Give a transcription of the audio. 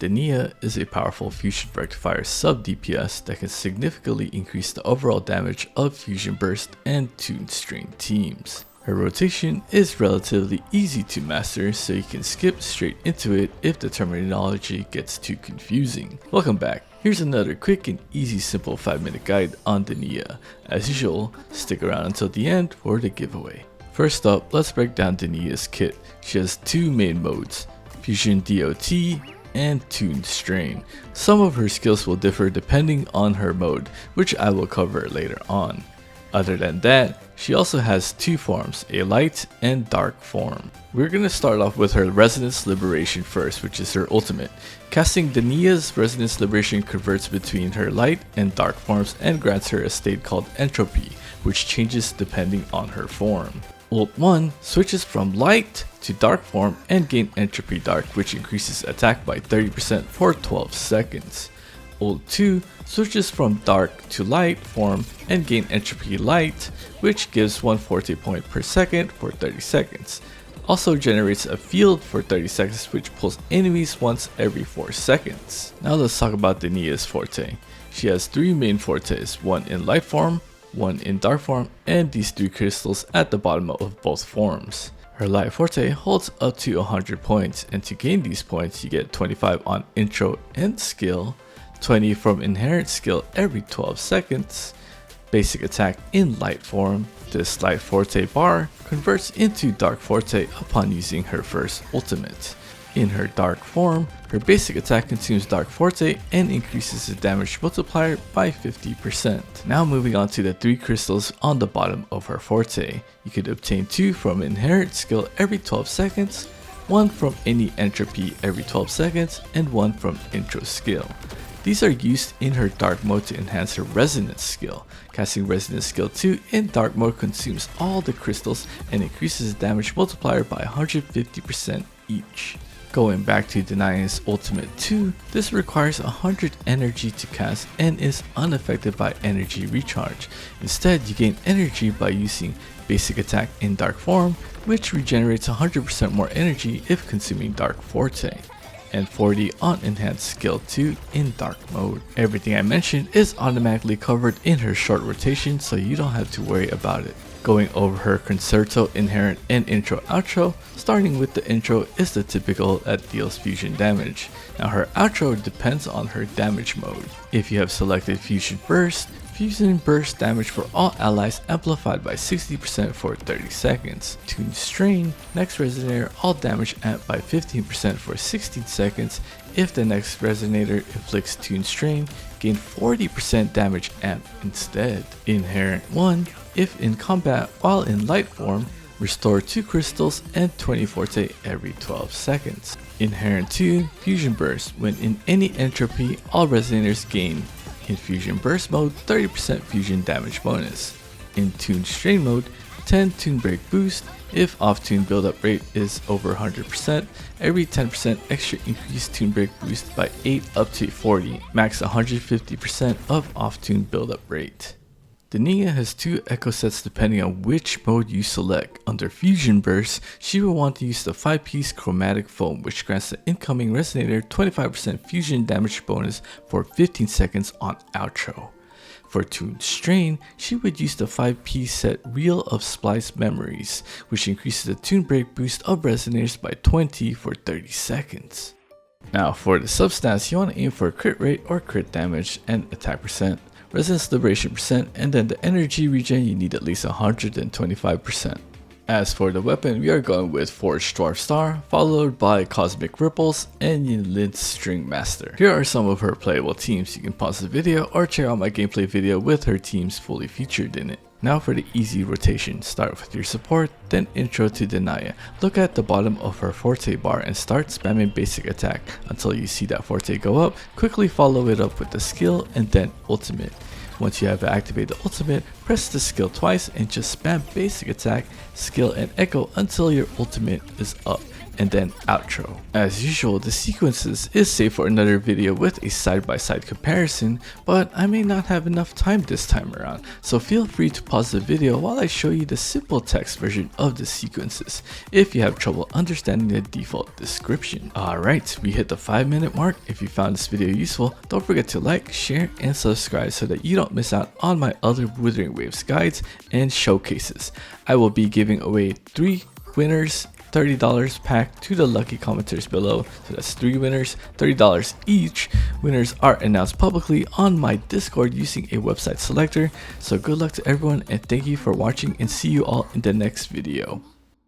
Denia is a powerful fusion rectifier sub-DPS that can significantly increase the overall damage of fusion burst and tune strain teams. Her rotation is relatively easy to master, so you can skip straight into it if the terminology gets too confusing. Welcome back. Here's another quick and easy simple 5-minute guide on Denia. As usual, stick around until the end for the giveaway. First up, let's break down Denia's kit. She has two main modes, Fusion DOT and Tune Strain. Some of her skills will differ depending on her mode, which I will cover later on. Other than that, she also has two forms, a light and dark form. We're gonna start off with her Resonance Liberation first, which is her ultimate. Casting Denia's Resonance Liberation converts between her light and dark forms and grants her a state called Entropy, which changes depending on her form. Ult 1 switches from light to dark form and gain Entropy Dark, which increases attack by 30% for 12 seconds. Ult 2 switches from dark to light form and gain Entropy Light, which gives 1 Forte point per second for 30 seconds. Also generates a field for 30 seconds which pulls enemies once every 4 seconds. Now let's talk about Denia's Forte. She has 3 main Fortes, one in light form, one in dark form, and these 3 crystals at the bottom of both forms. Her light Forte holds up to 100 points, and to gain these points you get 25 on intro and skill, 20 from inherent skill every 12 seconds, basic attack in light form. This light Forte bar converts into dark Forte upon using her first ultimate. In her dark form, her basic attack consumes dark Forte and increases the damage multiplier by 50%. Now moving on to the 3 crystals on the bottom of her Forte. You could obtain 2 from inherent skill every 12 seconds, 1 from any entropy every 12 seconds, and 1 from intro skill. These are used in her dark mode to enhance her resonance skill. Casting resonance skill 2 in dark mode consumes all the crystals and increases the damage multiplier by 150% each. Going back to Denia's ultimate 2, this requires 100 energy to cast and is unaffected by energy recharge. Instead, you gain energy by using basic attack in dark form, which regenerates 100% more energy if consuming dark Forte, and 40 on enhanced skill 2 in dark mode. Everything I mentioned is automatically covered in her short rotation, so you don't have to worry about it. Going over her Concerto, Inherent, and Intro Outro, starting with the intro is the typical that deals fusion damage. Now her outro depends on her damage mode. If you have selected Fusion Burst damage for all allies amplified by 60% for 30 seconds. Tune Strain, next resonator all damage amped by 15% for 16 seconds. If the next resonator inflicts Tune Strain, gain 40% damage amp instead. Inherent 1, if in combat while in light form, restore 2 crystals and 20 Forte every 12 seconds. Inherent 2, Fusion Burst, when in any entropy, all resonators gain. In Fusion Burst mode, 30% fusion damage bonus. In Tune Strain mode, 10 Tune Break boost. If off-tune buildup rate is over 100%, every 10% extra increased tune break boost by 8 up to 40, max 150% of off-tune buildup rate. Denia has 2 echo sets depending on which mode you select. Under Fusion Burst, she will want to use the 5-piece Chromatic Foam, which grants the incoming resonator 25% fusion damage bonus for 15 seconds on outro. For Tune Strain, she would use the 5-piece set Wheel of Splice Memories, which increases the tune break boost of resonators by 20 for 30 seconds. Now for the substats, you want to aim for crit rate or crit damage and attack percent, resonance liberation percent, and then the energy regen you need at least 125%. As for the weapon, we are going with Forged Dwarf Star, followed by Cosmic Ripples and Yinlin's String Master. Here are some of her playable teams. You can pause the video or check out my gameplay video with her teams fully featured in it. Now for the easy rotation, start with your support, then intro to Denia. Look at the bottom of her Forte bar and start spamming basic attack until you see that Forte go up. Quickly follow it up with the skill and then ultimate. Once you have activated the ultimate, press the skill twice and just spam basic attack, skill, and echo until your ultimate is up, and then outro. As usual, the sequences is saved for another video with a side-by-side comparison, but I may not have enough time this time around, so feel free to pause the video while I show you the simple text version of the sequences if you have trouble understanding the default description. Alright, we hit the 5-minute mark. If you found this video useful, don't forget to like, share, and subscribe so that you don't miss out on my other Wuthering Waves guides and showcases. I will be giving away 3 winners $30 pack to the lucky commenters below. So that's 3 winners, $30 each. Winners are announced publicly on my Discord using a website selector. So good luck to everyone, and thank you for watching, and see you all in the next video.